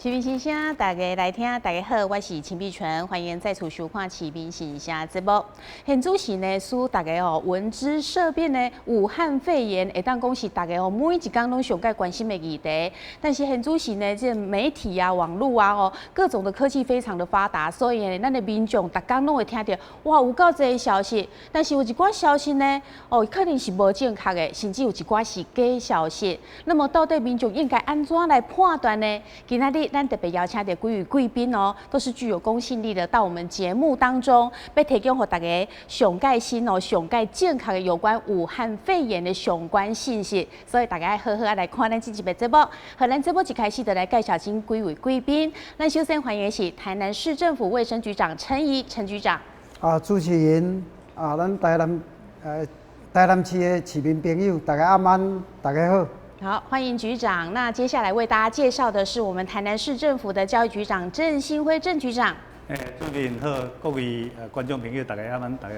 市民新声，大家来听，大家好，我是秦碧纯，欢迎再次收看市民新声节目。现主时呢，使大家闻之色变呢，武汉肺炎会当讲是大家每一天拢上界关心的议题。但是现主时呢，这媒体啊、网络啊各种的科技非常的发达，所以呢，咱的民众逐天拢会听到哇，有够多消息。但是有一寡消息呢，可能是无正确的，甚至有一寡是假消息。那么到底民众应该安怎来判断呢？今仔日咱特别邀请到几位贵宾都是具有公信力的，到我们节目当中，要提供给大家上盖新上盖正确的有关武汉肺炎的相关信息。所以大家好好来看咱这集的节目。和咱节目一开始就来介绍几位贵宾。咱首先欢迎的是台南市政府卫生局长陈仪陈局长。主持人咱台南市的市民朋友，大家晚安，大家好。好，欢迎局长。那接下来为大家介绍的是我们台南市政府的教育局长郑兴辉郑局长。主持人好，各位观众朋友，大家晚安，大家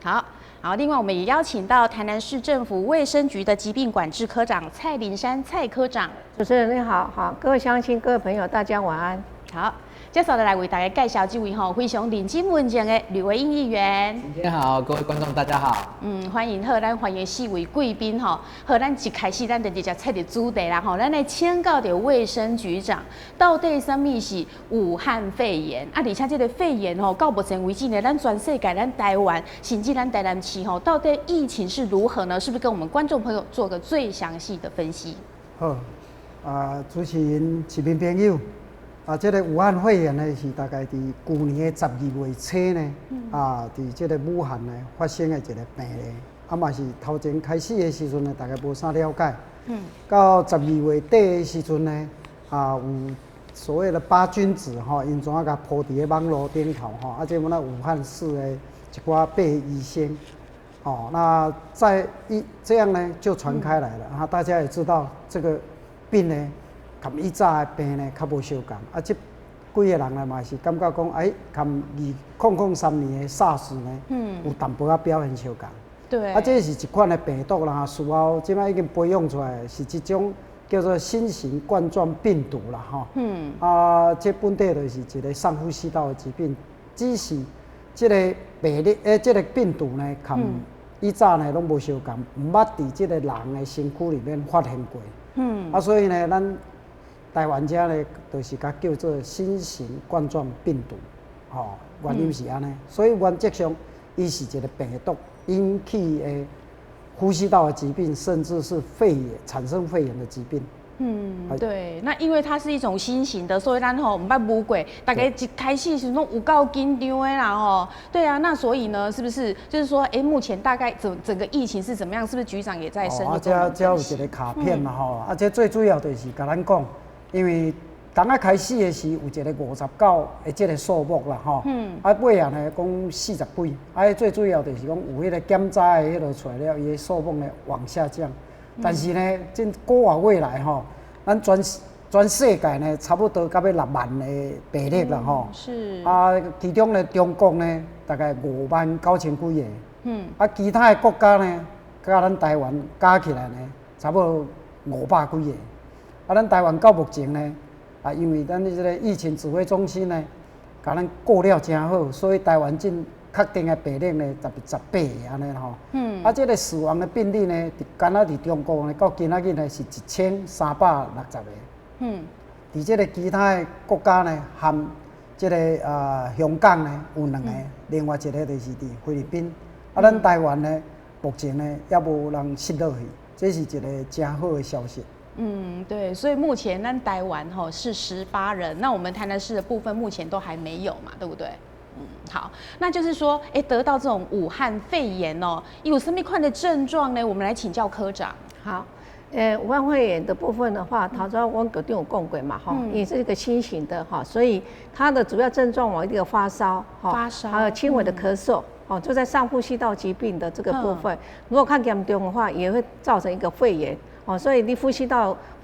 好。好，另外我们也邀请到台南市政府卫生局的疾病管制科长蔡林山蔡科长。主持人你好，各位乡亲、各位朋友，大家晚安。好。接下来来为大家介绍这位非常认真文静的吕维英议员。今天好，各位观众大家好。欢迎咱欢迎4位贵宾好，咱一开始咱就直接切入主题啦咱来请教到卫生局长，到底什么是武汉肺炎？而且这个肺炎到目前为止呢，咱全世界、咱台湾，甚至咱台南市到底疫情是如何呢？是不是跟我们观众朋友做个最详细的分析？好，主持人、市民朋友。这个武汉肺炎呢，是大概伫去年的12月初呢，伫这个武汉呢发生的一个病例，嘛是头前开始的时阵呢，大家无啥了解。到12月底的时阵呢，有所谓的8君子因怎啊甲铺伫个网络顶头这我们武汉市的一寡病医生，那这样呢就传开来了大家也知道这个病呢。跟以早的病呢，较无相共。这几个人呢嘛是感觉讲，跟2003年的 SARS 呢，有淡薄仔表现相共。对。这是一款的病毒啦，事后即摆已经培养出来，是一种叫做新型冠状病毒啦，这本地就是一个上呼吸道的疾病，只是这个这个病毒呢，跟以早呢拢无相共，唔捌伫这个人的身躯里面发现过。所以呢，咱台湾遮呢，就是甲叫做新型冠状病毒，原因是安尼，所以原则上，伊是一个病毒引起的呼吸道的疾病，甚至是产生肺炎的疾病。对，那因为它是一种新型的，所以咱唔捌摸过，大家一开始是拢有够紧张的啦对啊，那所以呢，是不是就是说，目前大概整个疫情是怎么样？是不是局长也在深入跟我们分析？这有一个卡片嘛这最主要就是甲咱讲。因为刚开始的是有一个59的这个数目啦尾啊呢讲40几，最主要就是讲有迄个检查的迄落出来了，伊的数目呢往下降。但是呢，这个月来咱全世界呢差不多到要6万的病例啦是。其中呢中国呢大概59000几个，其他的国家呢，甲咱台湾加起来呢，差不多500几个。咱台湾到目前呢，因为咱这个疫情指挥中心呢，甲咱顾了真好，所以台湾确定的病例呢18个安尼这个死亡的病例呢，敢若伫中国呢，到今仔日呢是1360个。伫这个其他的国家呢，含这个香港呢有2个，另外一个就是伫菲律宾。咱台湾呢，目前呢也无人失落去，这是一个真好的消息。对，所以目前咱台湾是18人，那我们台南市的部分目前都还没有嘛，对不对？好，那就是说，得到这种武汉肺炎有什么款的症状呢？我们来请教科长。好，武汉肺炎的部分的话，头先我决定有讲过嘛，也是一个新型的所以它的主要症状有一个发烧，还有轻微的咳嗽。就在上呼吸道疾病的这个部分，如果看严重的话，也会造成一个肺炎。所以你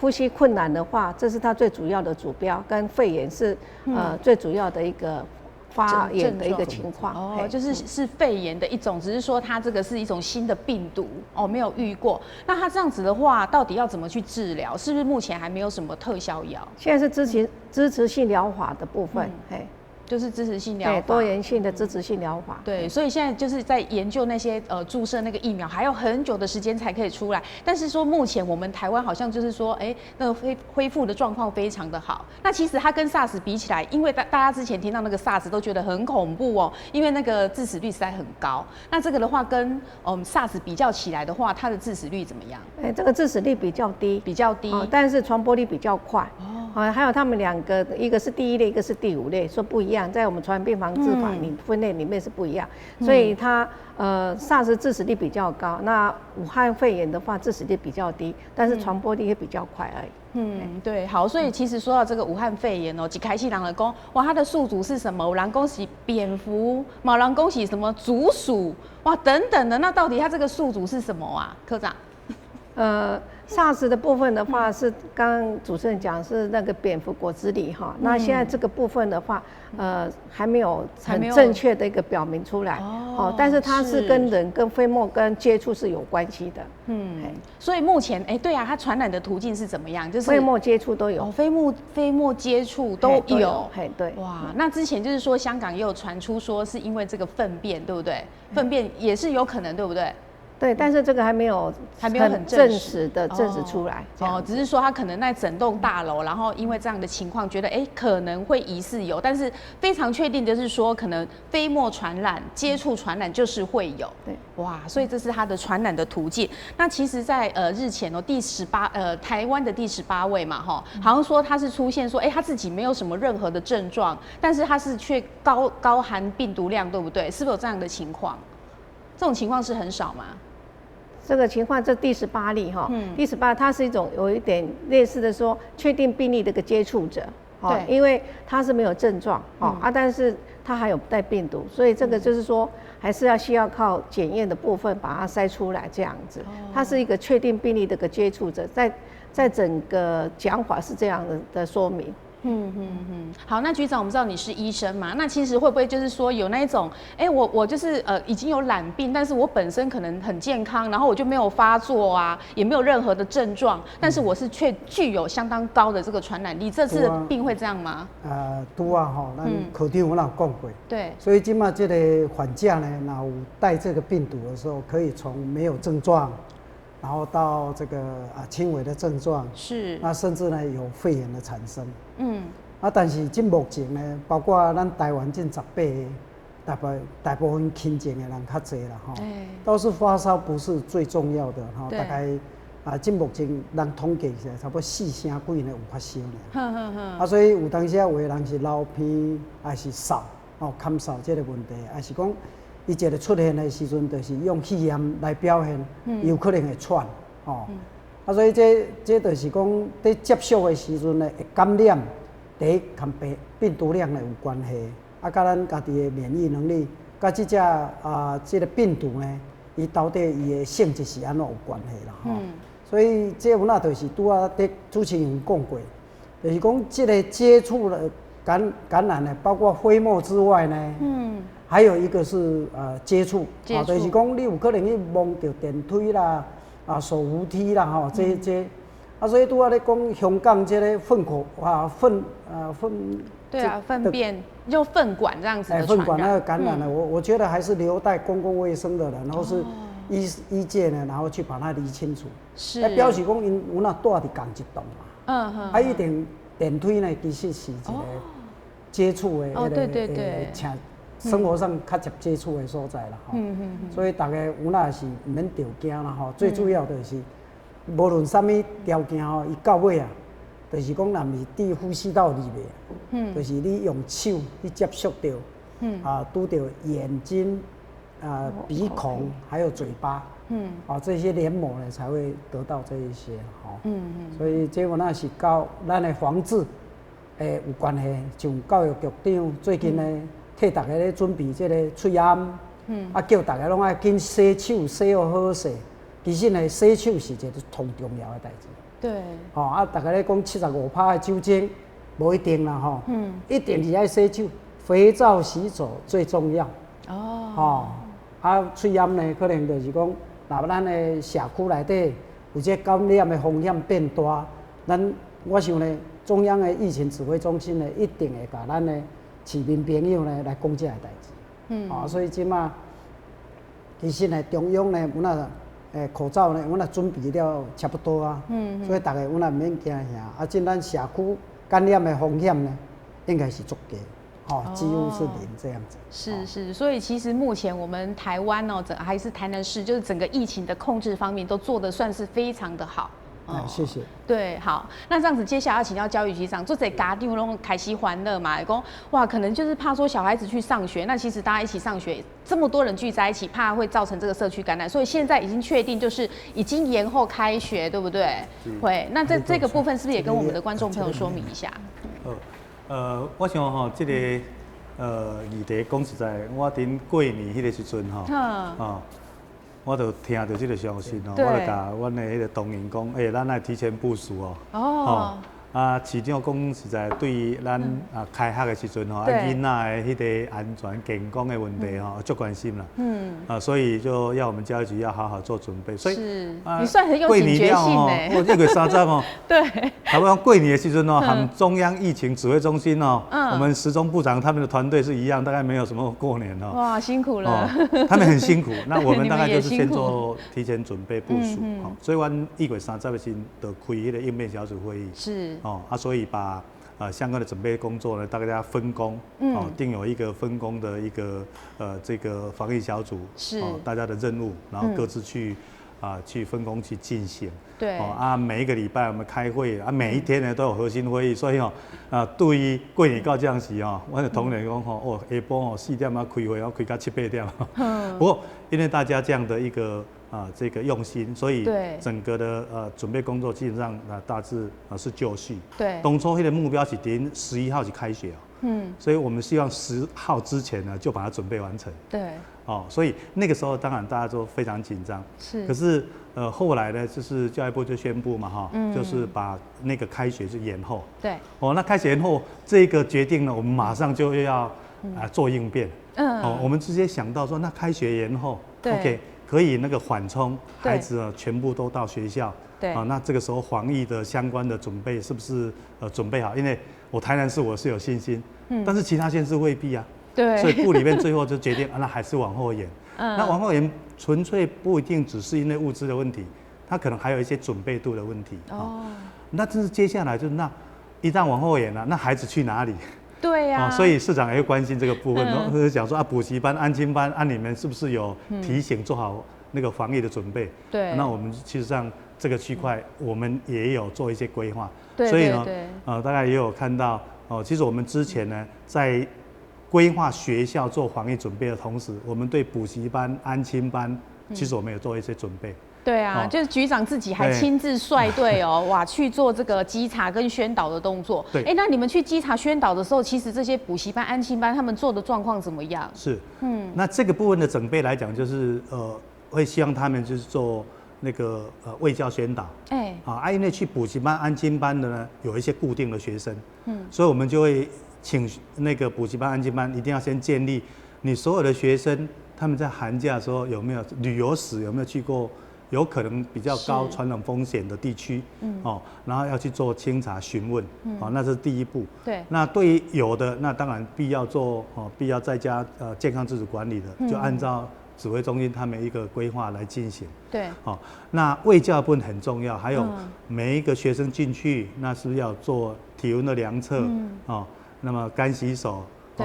呼吸困难的话，这是它最主要的主标，跟肺炎是最主要的一个发炎的一个情况。哦，就是肺炎的一种，只是说它这个是一种新的病毒哦，没有遇过。那它这样子的话，到底要怎么去治疗？是不是目前还没有什么特效药？现在是支持性疗法的部分，就是支持性疗法，对，多元性的支持性疗法。对，所以现在就是在研究那些注射那个疫苗，还有很久的时间才可以出来。但是说目前我们台湾好像就是说，那个恢复的状况非常的好。那其实它跟 SARS 比起来，因为大家之前听到那个 SARS 都觉得很恐怖哦，因为那个致死率实在很高。那这个的话跟SARS 比较起来的话，它的致死率怎么样？这个致死率比较低，但是传播力比较快。还有他们两个，一个是第1类，一个是第5类，说不一样，在我们传染病防治法分类里面是不一样，所以它SARS 致死率比较高，那武汉肺炎的话致死率比较低，但是传播力也比较快而已。对，好，所以其实说到这个武汉肺炎一开始人就说，哇，它的宿主是什么？有人说是蝙蝠，有人说是什么竹鼠，哇，等等的，那到底它这个宿主是什么啊，科长？SARS 的部分的话是刚刚主持人讲是那个蝙蝠果子狸哈，那现在这个部分的话，还没有很正确的一个表明出来但是它是跟人跟飞沫跟接触是有关系的。所以目前对啊，它传染的途径是怎么样？就是飞沫接触都有，飞沫接触都有。对。哇，那之前就是说香港也有传出说是因为这个粪便，对不对？粪便也是有可能，对不对？对，但是这个还没有很证实出来。只是说他可能在整栋大楼，然后因为这样的情况，觉得可能会疑似有，但是非常确定的是说，可能飞沫传染、接触传染就是会有。对，哇，所以这是它的传染的途径。那其实，在日前台湾的第18位嘛，好像说他是出现说，他自己没有什么任何的症状，但是他是却高含病毒量，对不对？是不是有这样的情况？这种情况是很少吗？这个情况，这第18例哈，第18它是一种有一点类似的说确定病例的一个接触者，因为它是没有症状但是它还有带病毒，所以这个就是说还是需要靠检验的部分把它筛出来这样子。它是一个确定病例的一个接触者，在整个讲法是这样的说明。好，那局长，我们知道你是医生嘛？那其实会不会就是说有那一种，我就是已经有染病，但是我本身可能很健康，然后我就没有发作啊，也没有任何的症状，但是我是却具有相当高的这个传染力，这次的病会这样吗？拄啊吼，咱科长有讲过，对，所以今嘛这个患者呢，若有带这个病毒的时候，可以从没有症状。然后到这个轻微的症状是，那甚至呢有肺炎的产生，但是即目前呢，包括咱台湾这18个，大部分轻症的人较侪啦吼，倒是发烧不是最重要的吼，大概即目前人统计起来，差不多4成几呢有发烧呢，所以有当时有的人是流鼻还是嗽咳嗽这个问题，还是讲。伊一个出现的时阵，就是用肺炎来表现，有可能会喘，所以这就是讲，在接触的时阵呢，会感染，第一跟病毒量呢有关系，甲咱家己的免疫能力，甲这个病毒呢，伊到底伊的性质是安怎有关系啦，所以这有那就是拄啊，主持人讲过，就是讲这个接触的感染呢，包括飞沫之外呢，还有一个是接触，就是讲你有可能去摸到电梯啦、手扶梯啦，这，所以拄仔咧讲香港这个粪便就粪管这样子的粪管那个感染呢，我觉得还是留待公共卫生的人，然后是医界呢，然后去把它理清楚。是，表示讲因有那住伫同一栋嘛，一定电梯呢其实是一个接触的对。生活上较接接触的所在啦，所以大家有那是唔免着惊啦，最主要的是，无论什么条件伊到尾啊，就是讲若是伫呼吸道里面，就是你用手去接触到，拄到眼睛、鼻孔还有嘴巴，这些黏膜呢才会得到这一些，所以这个那是跟咱的防治，有关系，像教育局长最近呢。替大家咧准备这个喙암，叫大家拢爱紧洗手，洗好好势。其实呢，洗手是一个同重要的代志。对。大家咧讲75%的酒精，无一定啦，一定是爱洗手，肥皂洗手最重要。哦。喙炎呢，可能就是讲，若咱的社区内底有这感染的风险变大，我想呢，中央的疫情指挥中心呢，一定会甲咱的市民朋友呢来讲这个代志。所以即马其实呢，中央呢，阮啊，口罩呢，阮啊准备了差不多啊。所以大家阮啊毋免惊啥，即咱社区感染的风险呢，应该是足低。几乎是零这样子。是，所以其实目前我们台湾还是台南市，就是整个疫情的控制方面都做得算是非常的好。谢谢。对，好，那这样子，接下来要请教教育局长，做这家长拢开始欢乐嘛？讲哇，可能就是怕说小孩子去上学，那其实大家一起上学，这么多人聚在一起，怕会造成这个社区感染，所以现在已经确定就是已经延后开学，对不对？会。那这个部分是不是也跟我们的观众朋友说明一下？我想吼，这个议题讲实在，我伫过年迄个时阵吼，我就听到这个消息我就甲阮的迄个同仁讲，咱爱提前部署哦。市长讲实在，对于咱开学的时阵吼，囡仔的迄个安全健康的问题吼，足关心啦。所以就要我们教育局要好好做准备。所以你算很有警觉性呢。我1月30号对。台湾过年的时阵和中央疫情指挥中心我们时中部长他们的团队是一样，大概没有什么过年哇，辛苦了。他们很辛苦，那我们大概就是先做提前准备部署。所以阮1月30的时候就开迄个应变小组会议。是。所以把相关的准备工作呢，大家分工，定有一个分工的一个这个防疫小组，是大家的任务，然后各自去分工去进行。对。每一个礼拜我们开会，每一天呢都有核心会议，所以对于过年到这样时我的同仁讲下晡4点开会，然后开到7、8点。不过因为大家这样的一个这个用心，所以整个的准备工作基本上大致是就绪。对。当初那个目标是定11号是开学所以我们希望10号之前呢就把它准备完成。对。所以那个时候当然大家都非常紧张。是。可是后来呢，就是教育部就宣布嘛就是把那个开学就延后。对。那开学延后这个决定呢，我们马上就要做应变。我们直接想到说，那开学延后 ，OK。可以那个缓冲，孩子全部都到学校。对。那这个时候防疫的相关的准备是不是准备好？因为我台南市我是有信心，但是其他县市未必啊。对。所以部里面最后就决定那还是往后延。那往后延纯粹不一定只是因为物资的问题，它可能还有一些准备度的问题。那这是接下来就是那一旦往后延了，那孩子去哪里？对呀。所以市长也会关心这个部分，然后讲说补习班、安亲班，你们是不是有提醒做好那个防疫的准备？对。那我们其实上这个区块我们也有做一些规划。对。所以呢，大概也有看到其实我们之前呢在规划学校做防疫准备的同时，我们对补习班、安亲班，其实我们有做一些准备。对啊，就是局长自己还亲自率队哇，去做这个稽查跟宣导的动作。对。那你们去稽查宣导的时候，其实这些补习班、安亲班他们做的状况怎么样？是。那这个部分的准备来讲，就是会希望他们就是做那个卫教宣导。因为去补习班、安亲班的呢，有一些固定的学生。所以我们就会请那个补习班、安亲班一定要先建立你所有的学生，他们在寒假的时候有没有旅游史，有没有去过有可能比较高传染风险的地区，然后要去做清查询问，那是第一步。对。那对于有的，那当然必要在家健康自主管理的，就按照指挥中心他们一个规划来进行。对。那卫教部分很重要，还有每一个学生进去，那是不是要做体温的量测，那么干洗手。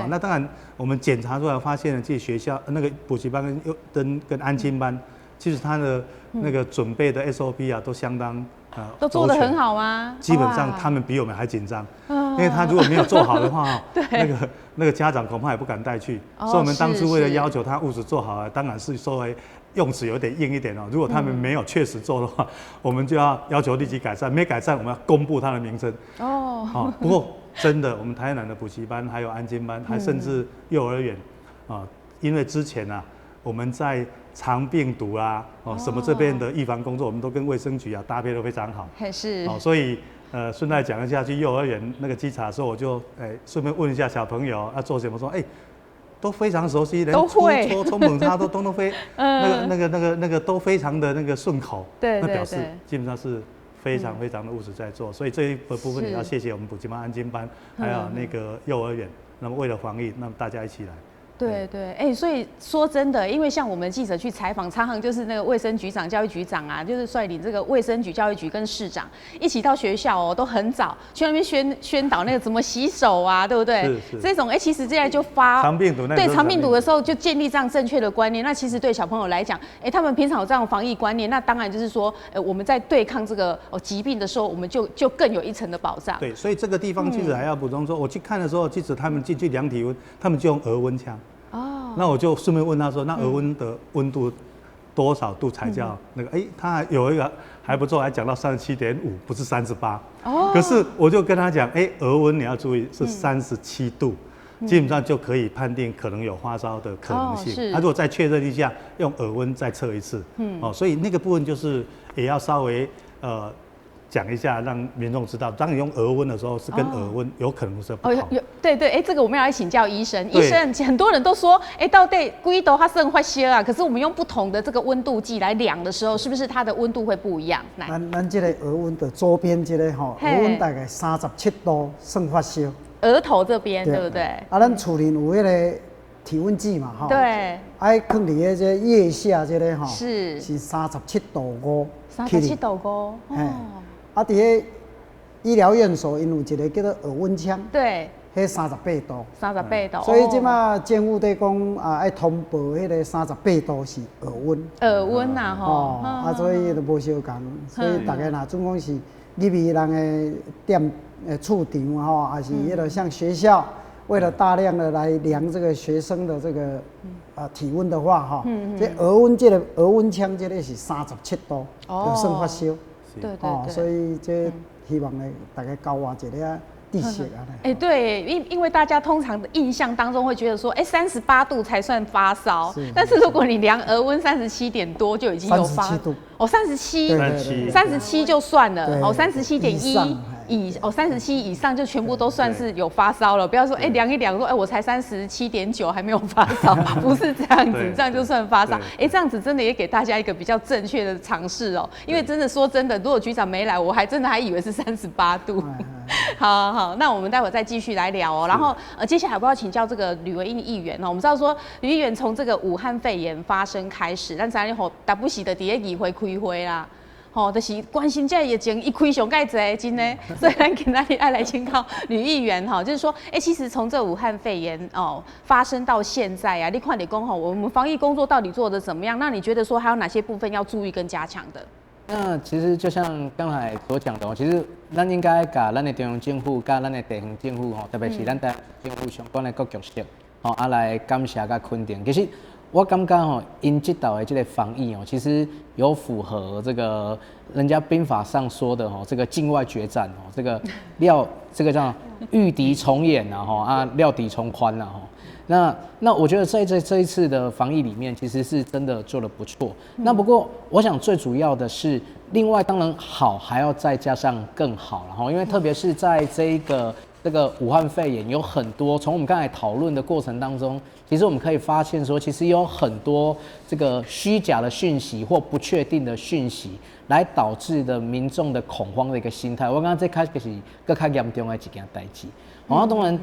那当然我们检查出来发现了，这学校那个补习班跟安亲班。其实他的那个准备的 SOP 都相当都做得很好吗？基本上他们比我们还紧张，因为他如果没有做好的话，那个家长恐怕也不敢带去。所以我们当初为了要求他物质做好，当然是稍微用词有点硬一点如果他们没有确实做的话，我们就要求立即改善，没改善我们要公布他的名称。不过真的，我们台南的补习班还有安亲班，还甚至幼儿园因为之前我们在肠病毒什么这边的预防工作，我们都跟卫生局搭配都非常好。是。所以顺带讲一下，去幼儿园那个稽查的时候，我就顺便问一下小朋友要做什么，说都非常熟悉，连搓猛叉都非那个都非常的那个顺口，对，那表示基本上是非常非常的务实在做，所以这一部分也要谢谢我们补习班、安亲班，还有那个幼儿园，那么为了防疫，那么大家一起来。对，所以说真的，因为像我们记者去采访，常常就是那个卫生局长、教育局长啊，就是率领这个卫生局、教育局跟市长一起到学校哦，都很早去那边宣导那个怎么洗手啊，对不对？是这种其实这样就肠病毒对肠病毒的时候就建立这样正确的观念。那其实对小朋友来讲，他们平常有这样防疫观念，那当然就是说，我们在对抗这个疾病的时候，我们就更有一层的保障。对，所以这个地方记者还要补充说，我去看的时候，记者他们进去量体温，他们就用额温枪。那我就顺便问他说，那额温的温度多少度才叫那个？他有一个还不错，还讲到37.5，不是38。可是我就跟他讲，额温你要注意是37度，基本上就可以判定可能有发烧的可能性。他如果再确认一下，用耳温再测一次。所以那个部分就是也要稍微讲一下，让民众知道，当你用额温的时候，是跟耳温有可能是不同。对，这个我们要来请教医生。医生，很多人都说，到底几度它算发烧啊？可是我们用不同的这个温度计来量的时候，是不是它的温度会不一样？咱这个额温的左边这个额温大概37度算发烧。额头这边对不对？咱厝里有迄个体温计嘛，对。放伫这腋下这个是37.5。伫个医疗院所，因有一个叫做耳温枪，对，迄38度，38度，所以即马政府在讲爱通报迄个38度是耳温，耳温呐吼，所以就无相共，所以大家若总讲是入去人的店厝场还是迄个像学校，为了大量的来量这个学生的这个体温的话，这额温这个额温枪这个是37度，就算发烧。对，所以这希望呢，大家教我一个知识啊。对，因为大家通常的印象当中会觉得说，38度才算发烧，但是如果你量额温37点多就已经有37度，37就算了，37.1。37以上就全部都算是有发烧了，不要说量一量说我才37.9还没有发烧，不是这样子，这样就算发烧。这样子真的也给大家一个比较正确的尝试哦，因为真的说真的，如果局长没来，我还真的还以为是38度。好，那我们待会再继续来聊哦。然后接下来我要请教这个吕维英议员哦，我们知道说吕议员从这个武汉肺炎发生开始，咱知影吼，大不时的第一议会开会啦。就是关心这疫情一开上盖侪真的，所以咱今天爱来请教吕议员就是说，其实从这武汉肺炎发生到现在啊，你看你讲我们防疫工作到底做得怎么样？那你觉得说还有哪些部分要注意跟加强的？那其实就像刚才所讲的，其实咱应该甲咱的中央政府、甲咱的地方政府特别是咱台政府相关的各局势来感谢甲肯定。其实我感觉因这道的这个防疫其实有符合这个人家兵法上说的这个境外决战这个这个叫御敌从严料敌从宽那我觉得在这一次的防疫里面，其实是真的做得不错。那不过我想最主要的是，另外当然好还要再加上更好了因为特别是在这个武汉肺炎有很多，从我们刚才讨论的过程当中，其实我们可以发现说，其实有很多这个虚假的讯息或不确定的讯息，来导致的民众的恐慌的一个心态。我刚刚这开始是更较严重的一件代志。当然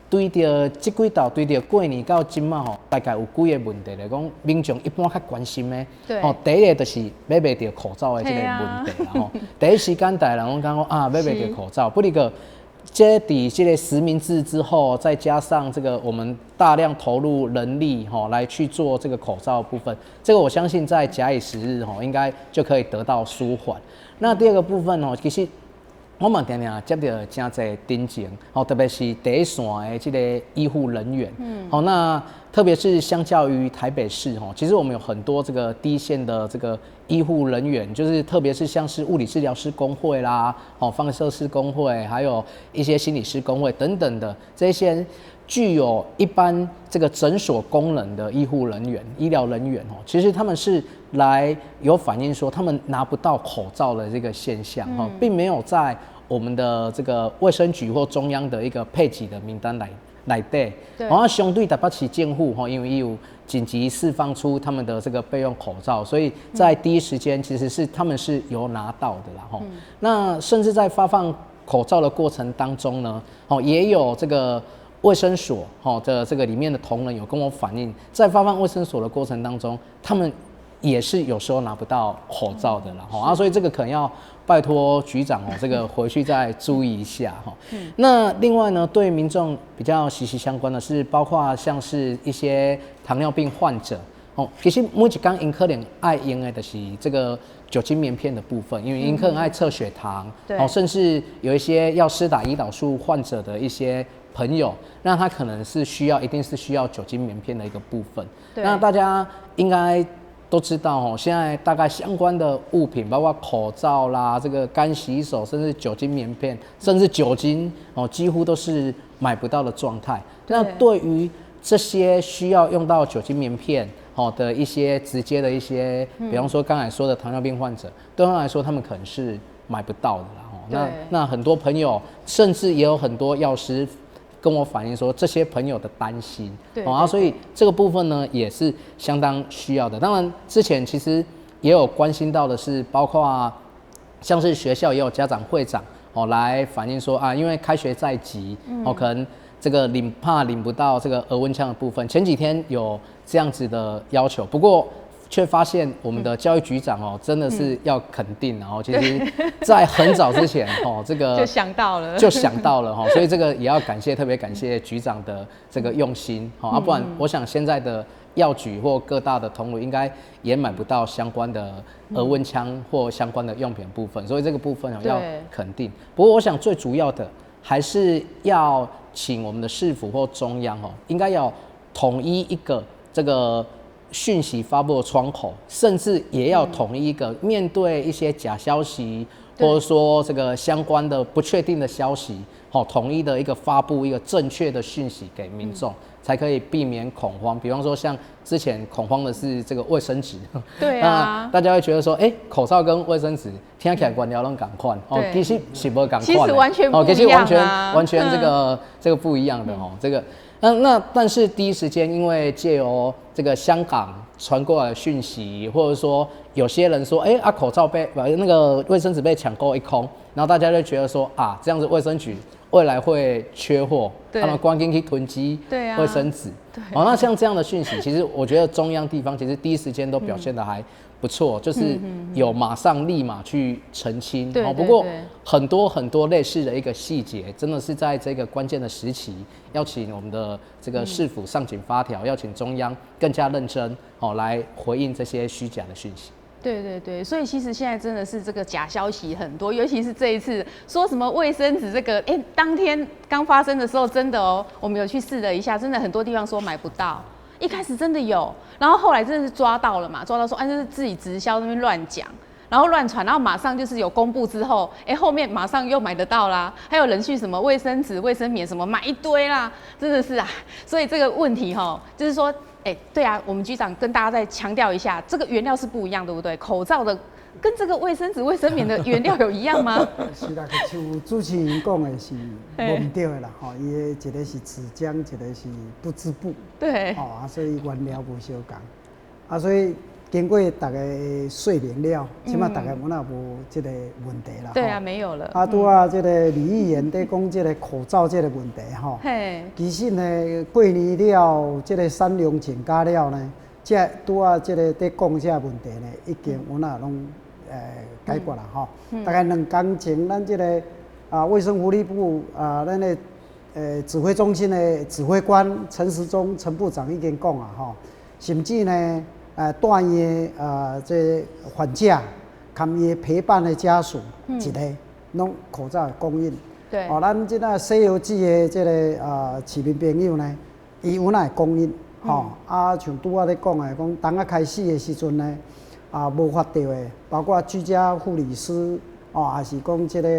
对着这几道对着过年到今嘛大概有几个问题来讲，民众一般较关心的。第一个就是买袂到口罩的这个问题啦第一时间大家人讲买袂到口罩，不离个。这个实名制之后，再加上这个我们大量投入人力来去做这个口罩的部分，这个我相信在假以时日应该就可以得到舒缓。那第二个部分其实我们常常接到真侪定情特别是第一线的这个医护人员那特别是相较于台北市其实我们有很多这个第一线的这个医护人员，就是特别是像是物理治疗师工会啦放射师工会，还有一些心理师工会等等的这些具有一般这个诊所功能的医护人员、医疗人员其实他们是来有反映说他们拿不到口罩的这个现象并没有在我们的这个卫生局或中央的一个配给的名单来对，然后相对台北市政府因为有紧急释放出他们的这个备用口罩，所以在第一时间其实是他们是有拿到的啦那甚至在发放口罩的过程当中呢，也有这个卫生所的这个里面的同仁有跟我反映，在发放卫生所的过程当中，他们也是有时候拿不到口罩的啦所以这个可能要拜托局长这个回去再注意一下那另外呢，对民众比较息息相关的是，包括像是一些糖尿病患者其实每一天因可能爱用的就是这个酒精棉片的部分，因为因可能爱测血糖甚至有一些要施打胰岛素患者的一些朋友，那他可能是一定是需要酒精棉片的一个部分。那大家应该都知道现在大概相关的物品，包括口罩啦、这个干洗手，甚至酒精棉片，甚至酒精几乎都是买不到的状态。那对于这些需要用到酒精棉片的一些直接的一些，比方说刚才说的糖尿病患者，对他们来说，他们可能是买不到的啦那很多朋友，甚至也有很多药师跟我反映说，这些朋友的担心，所以这个部分呢也是相当需要的。当然，之前其实也有关心到的是，包括像是学校也有家长会长来反映说因为开学在即，可能这个怕领不到这个额温枪的部分，前几天有这样子的要求，不过却发现我们的教育局长真的是要肯定，然后其实在很早之前这个就想到了所以这个也要特别感谢局长的这个用心不然我想现在的药局或各大的通路应该也买不到相关的额温枪或相关的用品部分，所以这个部分要肯定。不过我想最主要的还是要请我们的市府或中央应该要统一一个这个讯息发布的窗口，甚至也要统一一个面对一些假消息，或者说这个相关的不确定的消息，统一的一个发布一个正确的讯息给民众，才可以避免恐慌。比方说像之前恐慌的是这个卫生纸，对啊，大家会觉得说，口罩跟卫生纸听起来原料拢同款，其实是不同款，其实完全不一样其实完全这个不一样的这个。但是第一时间，因为借由这个香港传过来的讯息，或者说有些人说，口罩那个卫生纸被抢购一空，然后大家就觉得说这样子卫生局未来会缺货，他们关进去囤积卫生纸。那像这样的讯息，其实我觉得中央地方其实第一时间都表现得还不错，就是有立马去澄清。不过很多类似的一个细节，真的是在这个关键的时期，要请我们的这个市府上紧发条，要请中央更加认真来回应这些虚假的讯息。对，所以其实现在真的是这个假消息很多，尤其是这一次说什么卫生纸这个，当天刚发生的时候，真的我们有去试了一下，真的很多地方说买不到。一开始真的有，然后后来真的是抓到了嘛，抓到说就是自己直销那边乱讲，然后乱传，然后马上就是有公布之后，后面马上又买得到啦，还有人去什么卫生纸、卫生棉什么买一堆啦，真的是所以这个问题就是说，对啊，我们局长跟大家再强调一下，这个原料是不一样，对不对？口罩的跟这个卫生纸、卫生棉的原料有一样吗？是啦，像主持人讲的是无唔对的啦，伊的一个是纸浆，一个是不织布，对，所以原料无相同，所以经过大家说明了，起码大家无这个问题啦。对啊，没有了。拄这个李议员在讲这个口罩这个问题其实呢，过年了，这个产量增加了呢，这这个在讲这个问题呢，已经拢解决啦大概2天前，咱这个卫生福利部咱的指挥中心的指挥官陈时中陈部长已经讲甚至呢。带伊这患者，含伊陪伴的家属，一个拢口罩的供应。对，咱即个西游记的这个市民朋友呢，伊有哪会供应？像拄仔咧讲的，讲当开始的时阵呢，无发到的，包括居家护理师，也是讲这个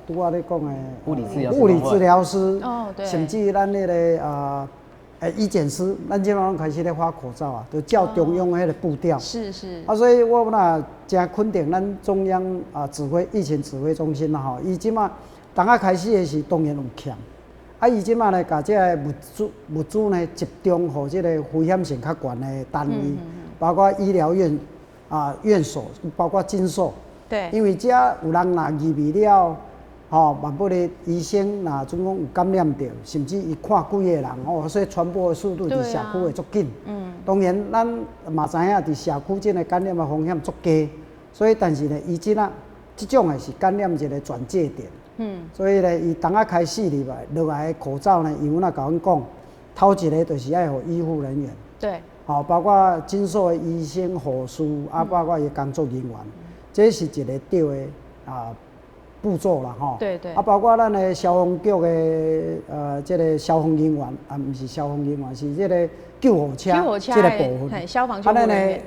拄仔咧讲的物理治疗师，甚至咱那个医检师，咱即马开始咧发口罩啊，就照中央迄个步调。是是。啊，所以我若真肯定咱中央疫情指挥中心啦吼，伊即马当啊开始的是当然有欠，啊，伊即马咧甲这个物资呢集中互即个危险性较悬的单位，包括医疗院院所，包括诊所。对。因为遮有人若入去了。万不咧，医生若总讲有感染着，甚至伊看几个人所以传播的速度伫社区会足紧。当然，咱嘛知影伫社区这个感染的风险足低，所以但是呢，伊即种的是感染一个转介点。所以呢，伊当啊开始落来的口罩呢，伊有甲阮讲，头一个就是要互医护人员。对。包括诊所的医生、护士包括伊工作人员，这是一个对的步骤啦，吼，对对，包括咱的消防局的这个消防人员不是消防人员，是这个救火车这个部分，消防救护人员。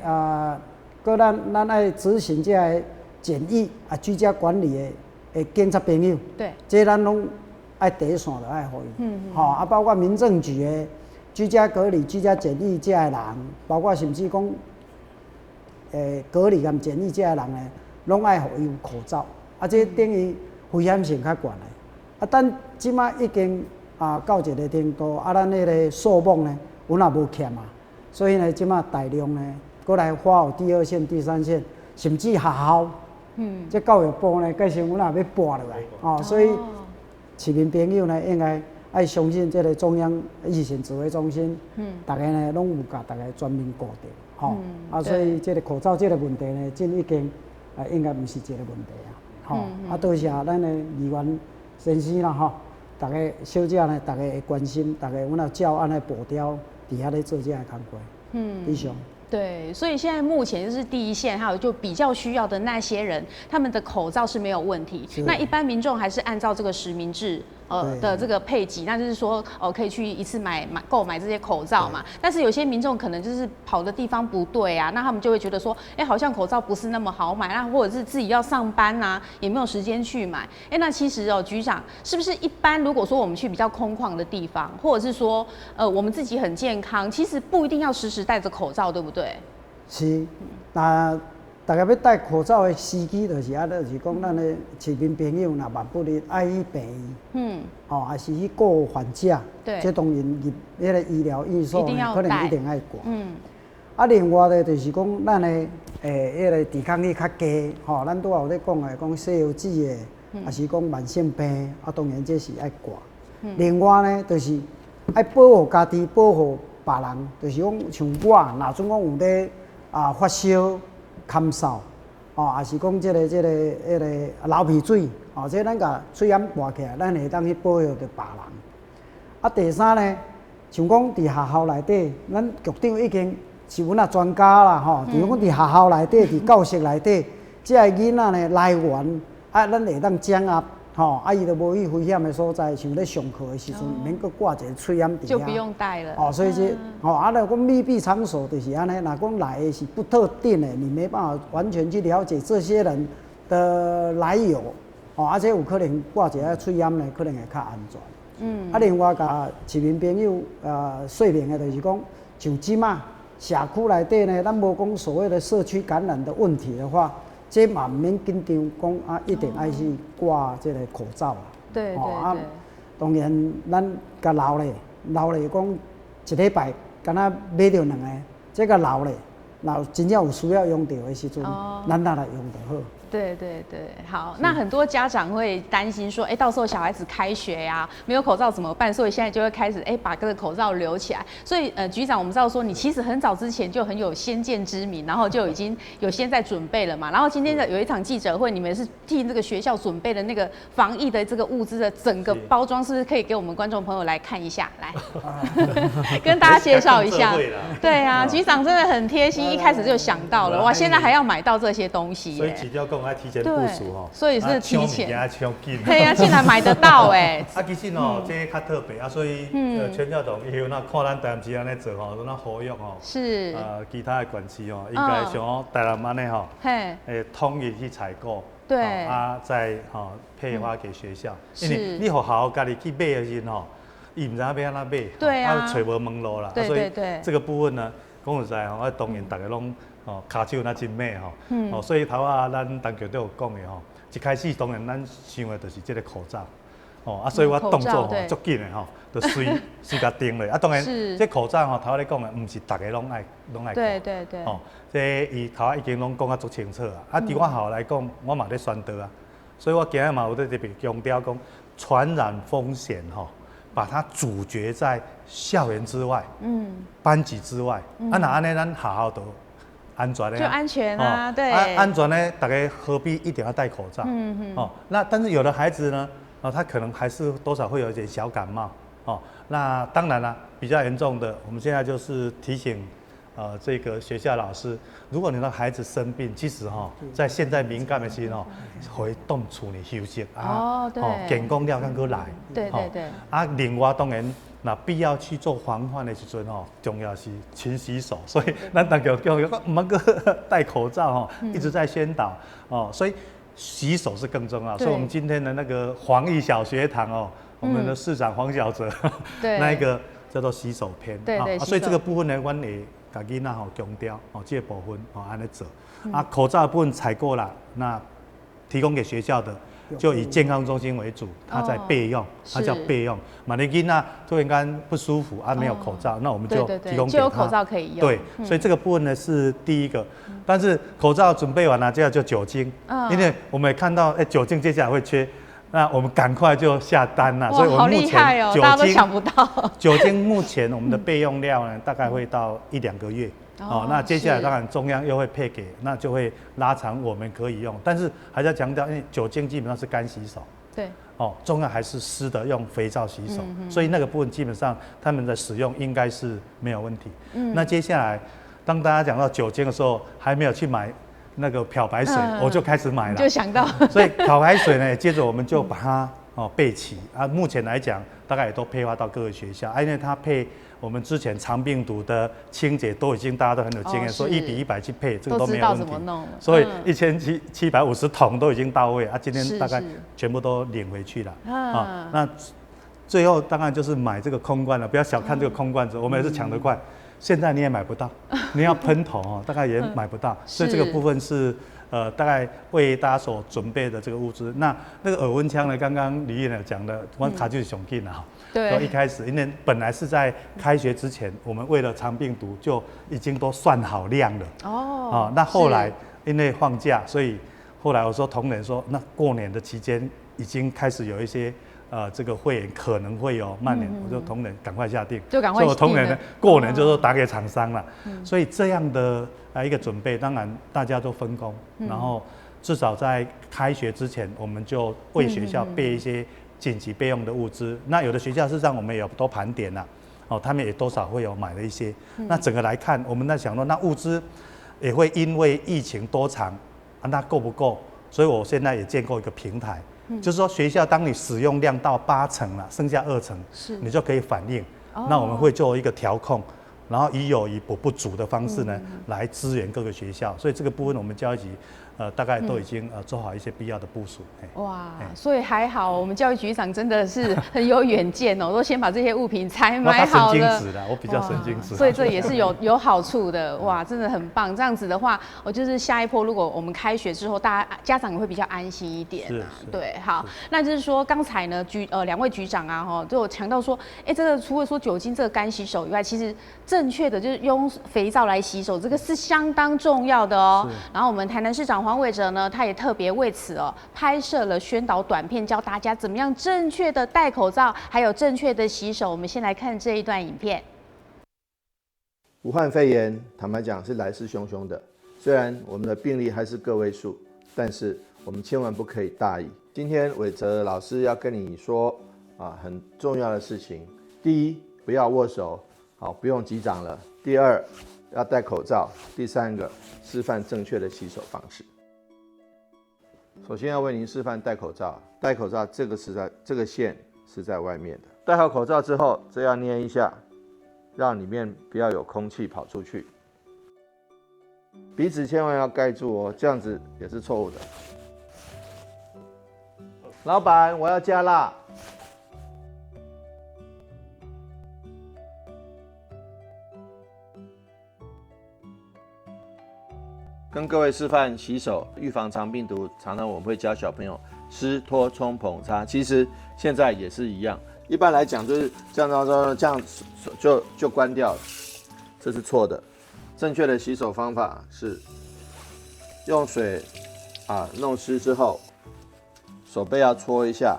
搁咱爱执行这个检疫居家管理的检测朋友，对，这咱拢爱第一线就爱互伊，包括民政局的居家隔离、居家检疫这个人，包括甚至讲隔离跟检疫这个人呢，拢爱互伊有口罩。这等于危险性较悬的。但即马已经到一个程度，咱迄个数目呢，有若无欠所以呢，即马大量呢，过来发予第二线、第三线，甚至学校。这教育部呢，计想有若要拨落来，所以市民朋友呢，应该爱相信这个中央疫情指挥中心，大家呢拢有甲大家全面固定，所以这个口罩这个问题呢，真已经应该不是一个问题多谢咱的议员先生啦吼，大家小姐呢，大家会关心，大家阮也照按呢步调伫遐咧做这个工作。以上。对，所以现在目前就是第一线，还有就比较需要的那些人，他们的口罩是没有问题。那一般民众还是按照这个实名制的这个配给，那就是说可以去一次购买这些口罩嘛。但是有些民众可能就是跑的地方不对啊，那他们就会觉得说，好像口罩不是那么好买，那或者是自己要上班啊，也没有时间去买。那其实局长是不是一般如果说我们去比较空旷的地方，或者是说我们自己很健康，其实不一定要时时戴着口罩，对不对？是，那大家要戴口罩的时机，就是就是讲咱的市民朋友，若万不得爱去病院，还是去顾患者，对，这当然入迄个医疗院所可能一定爱挂。另外呢，就是讲咱的迄个抵抗力较低，咱拄有咧讲的，讲西药剂的，还是讲慢性病，当然这是爱挂。另外呢，就是爱保护家己，保护别人，就是讲像我，若总讲有咧发烧、咳嗽，还是讲迄个流鼻水，这咱甲嘴掩挂起来，咱会当去保护着别人。第三呢，像讲伫学校内底，咱局长已经是阮专家啦，就是讲伫学校内底、伫教室内底，这个囡仔呢来源，咱会当掌握。伊就无去危险的所在，像咧上课的时阵，免搁挂一个喙掩伫遐，就不用戴了。所以这若讲密闭场所就是安尼，若讲来的是不特定的，你没办法完全去了解这些人的来由，而且有可能挂一个喙掩呢，可能会较安全。另外甲市民朋友说明的，就是讲，像即马社区内底呢，咱无讲所谓的社区感染的问题的话。这嘛唔免紧张，讲一定爱去挂这个口罩啦。对。当然，咱甲留咧讲一礼拜，敢若买着2个，这个留咧，若真正有需要用到的时阵，咱拿来用就好。对，好。那很多家长会担心说，到时候小孩子开学呀，没有口罩怎么办？所以现在就会开始把这个口罩留起来。所以局长，我们知道说你其实很早之前就很有先见之明，然后就已经有先在准备了嘛。然后今天有一场记者会，你们是替这个学校准备的那个防疫的这个物资的整个包装，是不是可以给我们观众朋友来看一下？来，跟大家介绍一下。对啊，局长真的很贴心，一开始就想到了，哇，现在还要买到这些东西。所以几条讲爱提前部署所以是提前。抢紧。对啊，竟然买得到其实这较特别所以全校同以后那看咱台南市安尼做那呼吁是其他的县市应该像台南安尼统一去采购，对再配发给学校。因为你学校家己去买的时候伊唔知要安怎买，对啊，找无门路啦。对对对，这个部分呢，讲实在吼，当然大家拢骹手那真美吼，所以头啊，咱当局都有讲的吼，一开始当然咱想的就是这个口罩。所以我动作足紧的就随甲定了。当然，这口罩头咧讲的，唔是大家拢爱对对对。这伊头已经拢讲啊足清楚啊。对我校来讲，我嘛咧宣导啊，所以我今日嘛有在这边强调讲，传染风险把它阻绝在校园之外，班级之外。那安尼咱好好都安全的。就安全啊，对。安全呢，大家何必一定要戴口罩？那但是有的孩子呢？他可能还是多少会有一点小感冒，那当然了，比较严重的，我们现在就是提醒，这个学校老师，如果你的孩子生病，其实在现在敏感的时候，回动处理休息啊，健康了才过来，对对对。另外当然，那必要去做防范的时阵重要是勤洗手，所以咱大家叫唔能够戴口罩一直在宣导所以。洗手是更重要，所以我们今天的那个黄奕小学堂我们的市长黄小哲，那一个叫做洗手篇，对，所以这个部分呢，我会把囡仔强调这个部分安尼做，口罩的部分采购了，那提供给学校的就以健康中心为主，它在备用，它叫备用。万一囡仔突然间不舒服没有口罩，那我们就提供给他，就有口罩可以用。对，所以这个部分呢是第一个。但是口罩准备完了，接下来就酒精，因为我们也看到酒精接下来会缺，那我们赶快就下单了。所以我们目前大家都抢不到。酒精目前我们的备用量呢，大概会到1-2个月。那接下来当然中央又会配给，那就会拉长我们可以用，但是还是要强调，因为酒精基本上是干洗手，对，重要还是湿的用肥皂洗手，所以那个部分基本上他们的使用应该是没有问题。那接下来当大家讲到酒精的时候，还没有去买那个漂白水，我就开始买了，就想到，所以漂白水呢，接着我们就把它备齐目前来讲，大概也都配发到各个学校因为它配。我们之前肠病毒的清洁都已经大家都很有经验，说1比100去配，这个都没有问题。所以1750桶都已经到位今天大概全部都领回去了那最后当然就是买这个空罐了，不要小看这个空罐子，我们也是抢得快。现在你也买不到，你要喷头大概也买不到，所以这个部分是大概为大家所准备的这个物资。那个耳温枪呢，刚刚李院长讲的，我卡就是上紧了对，一开始因为本来是在开学之前，我们为了肠病毒就已经都算好量了那后来因为放假，所以后来我说同仁说，那过年的期间已经开始有一些这个会员可能会有蔓延，我就同仁赶快下定，就赶快。所以我同仁呢过年就说打给厂商了，所以这样的一个准备，当然大家都分工，然后至少在开学之前，我们就为学校备一些紧急备用的物资。那有的学校事实上我们也有都盘点了，他们也多少会有买了一些。那整个来看，我们在想说，那物资也会因为疫情多长，那够不够？所以我现在也建构一个平台。就是说，学校当你使用量到80%了，剩下2%，你就可以反映。那我们会做一个调控，然后以有以补不足的方式呢，来支援各个学校。所以这个部分我们教育局大概都已经做好一些必要的部署。哇，所以还好，我们教育局长真的是很有远见都先把这些物品采买好了。我比较神经质，所以这也是有好处的。哇，真的很棒。这样子的话，我就是下一波，如果我们开学之后，家长也会比较安心一点对，好，那就是说刚才呢，2位局长都有强调说，这个除了说酒精这个干洗手以外，其实正确的就是用肥皂来洗手，这个是相当重要的然后我们台南市长黄伟哲呢，他也特别为此拍摄了宣导短片，教大家怎么样正确的戴口罩，还有正确的洗手。我们先来看这一段影片。武汉肺炎坦白讲是来势汹汹的，虽然我们的病例还是个位数，但是我们千万不可以大意。今天伟哲老师要跟你说很重要的事情：第一，不要握手，不用击掌了；第二，要戴口罩；第三个，示范正确的洗手方式。首先要为您示范戴口罩，戴口罩这个线是在外面的。戴好口罩之后，这样捏一下，让里面不要有空气跑出去。鼻子千万要盖住这样子也是错误的。老板，我要加辣。跟各位示范洗手，预防肠病毒。常常我们会教小朋友湿拖冲捧擦，其实现在也是一样。一般来讲就是这样就关掉了，这是错的。正确的洗手方法是用水弄湿之后，手背要搓一下，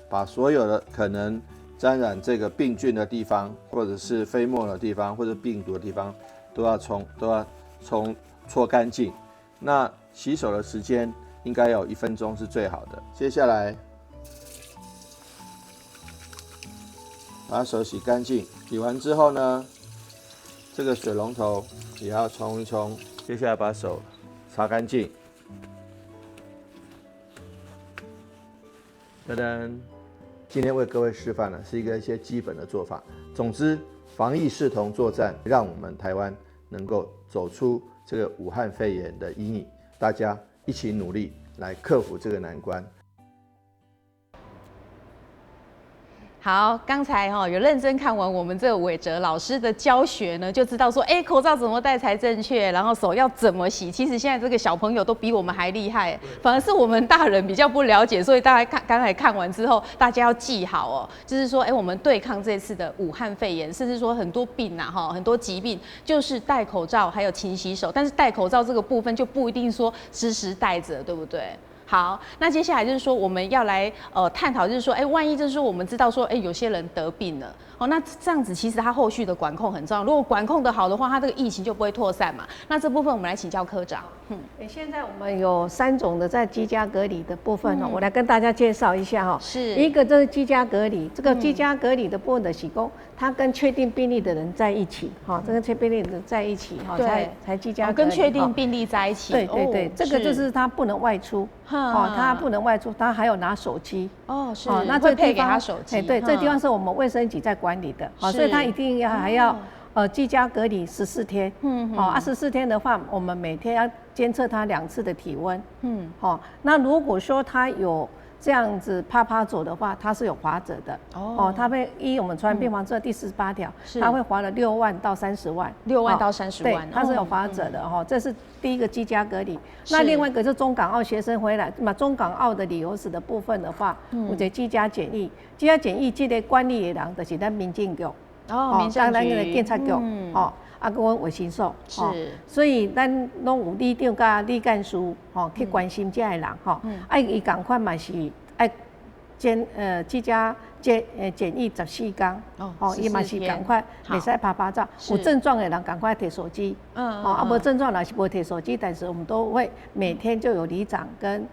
把所有的可能沾染这个病菌的地方，或者是飞沫的地方，或者病毒的地方，都要搓干净。那洗手的时间应该有1分钟是最好的。接下来把手洗干净，洗完之后呢，这个水龙头也要冲一冲。接下来把手擦干净。噔噔，今天为各位示范的是一些基本的做法。总之，防疫视同作战，让我们台湾能够走出这个武汉肺炎的阴影，大家一起努力来克服这个难关。好，刚才有认真看完我们这个伟哲老师的教学呢，就知道说，口罩怎么戴才正确，然后手要怎么洗。其实现在这个小朋友都比我们还厉害，反而是我们大人比较不了解，所以大家刚才看完之后，大家要记好哦，就是说，我们对抗这次的武汉肺炎，甚至说很多病很多疾病，就是戴口罩还有勤洗手。但是戴口罩这个部分就不一定说时时戴着，对不对？好，那接下来就是说我们要来探讨，就是说，万一就是说我们知道说，有些人得病了，那这样子其实他后续的管控很重要。如果管控的好的话，他这个疫情就不会扩散嘛。那这部分我们来请教科长。现在我们有3种的在居家隔离的部分我来跟大家介绍一下是一个就是居家隔离，这个居家隔离的部分的是说，他跟确定病例的人在一起，这个确定病例的人在一起才居家隔离。跟确定病例在一起。对，这个就是他不能外出。他不能外出，他还有拿手机是，那这配给他手机。对，这地方是我们卫生局在管理的，所以他一定还要居家隔离14天。14天的话，我们每天要监测他2次的体温。那如果说他有这样子趴走的话，他是有罚则的。他会依我们传染病防治第48条，他会罚了6万到30万。6万到30万，对，他是有罚则的这是第一个居家隔离。那另外一个是中港澳学生回来，中港澳的旅游史的部分的话，我觉得居家检疫，居家检疫这个管理的人就是咱民政局。民政局、检察局，跟卫生所，所以咱拢有里长甲里干事，去关心这个人，伊同款嘛是爱居家检疫14天，伊嘛是同款袂使拍照，有症状的人赶快摕手机，无症状若是无摕手机，但是我们都会每天就有里长跟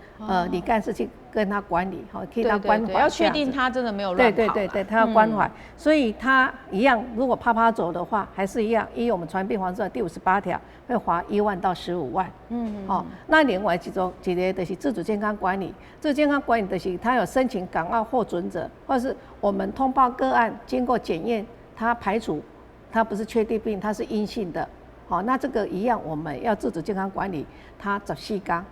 里干事去跟他管理，替他关怀，要确定他真的没有乱跑。对，他要关怀，所以他一样，如果趴走的话，还是一样，依我们传染病防治第58条，会罚1万到15万。那另外一个就是自主健康管理，自主健康管理就是他有申请港澳获准者，或是我们通报个案经过检验，他排除他不是确定病，他是阴性的。那这个一样，我们要自主健康管理，他14天。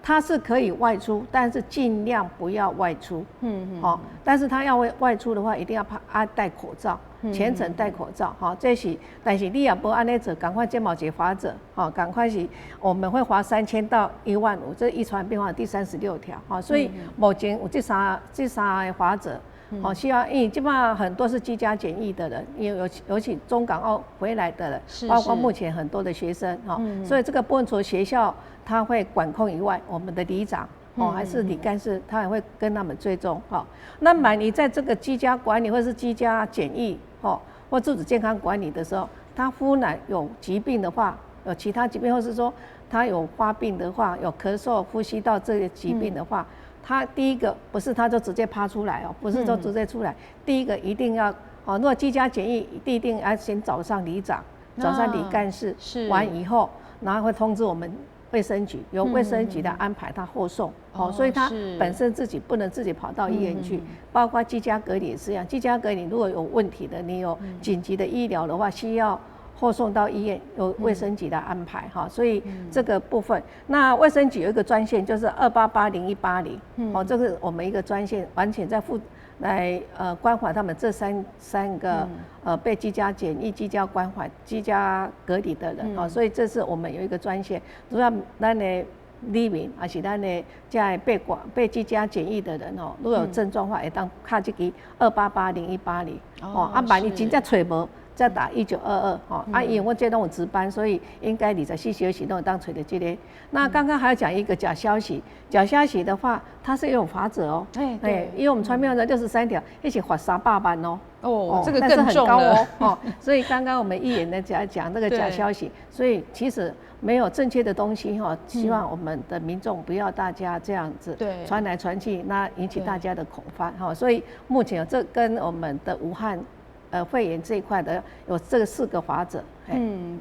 他是可以外出，但是尽量不要外出。但是他要外出的话，一定要戴口罩，全程戴口罩。这是，但是你也不按那做，赶快健保局罚则，赶快是，我们会罚3000到1万5，这是传染病法第36条。所以目前有这三个罚则。需要，因为基本上很多是居家检疫的人，尤其中港澳回来的人，包括目前很多的学生，所以这个部分除了学校他会管控以外，我们的里长还是里干事，他也会跟他们追踪。那么你在这个居家管理或是居家检疫或自主健康管理的时候，他忽然有疾病的话，有其他疾病，或是说他有发病的话，有咳嗽、呼吸道这些疾病的话。他第一个不是他就直接趴出来不是就直接出来。第一个一定要如果居家检疫，一定要先找上里长，找上里干事，完以后，然后会通知我们卫生局，由卫生局来安排他后送。所以他本身自己不能自己跑到医院去，包括居家隔离也是一样。居家隔离如果有问题的，你有紧急的医疗的话，需要后送到医院，由卫生局来安排所以这个部分，那卫生局有一个专线，就是2880180，这个我们一个专线，完全在来关怀他们这三个被居家检疫、居家关怀、居家隔离的人所以这是我们有一个专线，主要咱的里民还是咱的在被居家检疫的人如果有症状的话，会当打这个2880-180万一真正找无。再打1922因为我这拢有值班，所以应该24小时都有当找到这个。那刚刚还要讲一个假消息，假消息的话，它是有罚则对，因为我们传票的63条，一起罚300万这个更重了所以刚刚我们议员呢讲这个假消息，所以其实没有正确的东西希望我们的民众不要大家这样子传来传去，那引起大家的恐慌所以目前这跟我们的武汉肺炎这一块的有这个4个法则。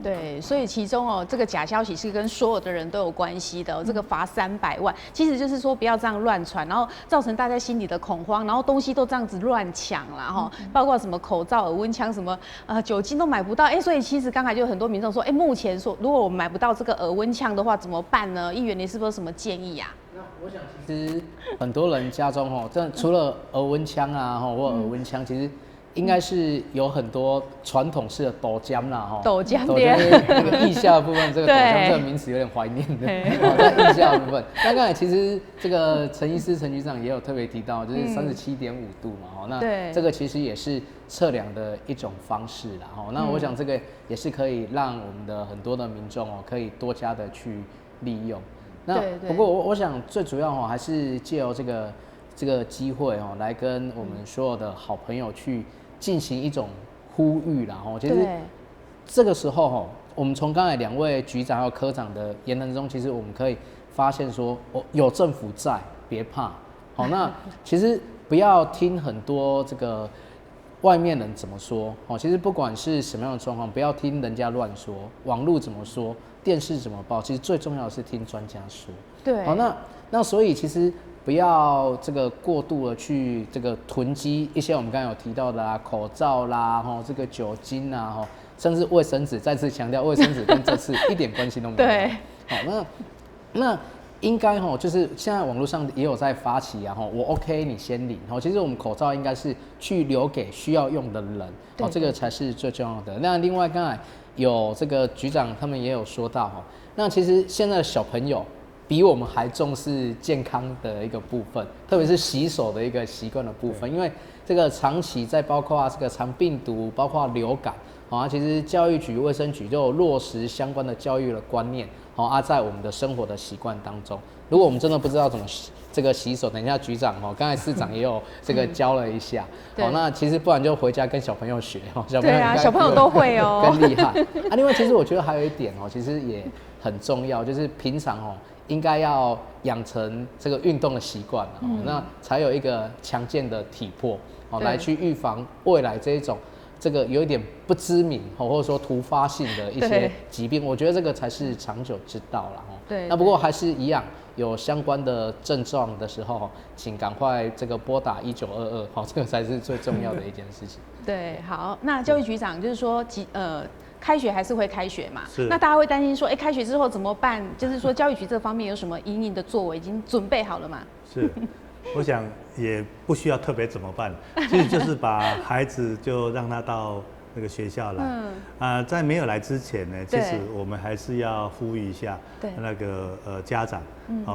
对，所以其中这个假消息是跟所有的人都有关系的这个罚300万，其实就是说不要这样乱传，然后造成大家心里的恐慌，然后东西都这样子乱抢啦包括什么口罩、耳温枪、什么酒精都买不到，所以其实刚才就有很多民众说，目前说如果我们买不到这个耳温枪的话怎么办呢？议员你是不是有什么建议啊？那我想其实很多人家中这除了耳温枪啊或耳温枪，其实应该是有很多传统式的斗浆啦，斗浆店那个腋下的部分，这个斗浆这个名词有点怀念的，在腋下的部分。那刚才其实这个陈医师、陈局长也有特别提到，就是37.5度嘛，那这个其实也是测量的一种方式啦，那我想这个也是可以让我们的很多的民众可以多加的去利用。那不过我想最主要还是借由这个机会来跟我们所有的好朋友去进行一种呼吁啦其实这个时候我们从刚才2位局长还有科长的言论中，其实我们可以发现说有政府在，别怕那其实不要听很多这个外面人怎么说其实不管是什么样的状况，不要听人家乱说，网络怎么说，电视怎么报，其实最重要的是听专家说。对，那所以其实不要这个过度的去这个囤积一些我们刚才有提到的口罩啦，这个酒精啊，甚至卫生纸，再次强调卫生纸跟这次一点关系都没有。对，好，那应该就是现在网络上也有在发起啊，我 OK 你先领。其实我们口罩应该是去留给需要用的人，这个才是最重要的。那另外刚才有这个局长他们也有说到那其实现在的小朋友比我们还重视健康的一个部分，特别是洗手的一个习惯的部分，因为这个长期在包括这个肠病毒，包括流感，其实教育局、卫生局都有落实相关的教育的观念，在我们的生活的习惯当中。如果我们真的不知道怎么这个洗手，等一下局长刚才市长也有这个教了一下，那其实不然就回家跟小朋友学，小朋友都会更厉害另外，其实我觉得还有一点其实也很重要，就是平常应该要养成这个运动的习惯，那才有一个强健的体魄，来去预防未来这一种这个有一点不知名或者说突发性的一些疾病。我觉得这个才是长久之道啦。对。那不过还是一样，有相关的症状的时候，请赶快这个拨打1922，这个才是最重要的一件事情。对，好，那教育局长就是说开学还是会开学嘛？是。那大家会担心说，开学之后怎么办？就是说，教育局这方面有什么因应的作为，已经准备好了吗？是，我想也不需要特别怎么办，其实就是把孩子就让他到那个学校来。在没有来之前呢，其实我们还是要呼吁一下那个家长，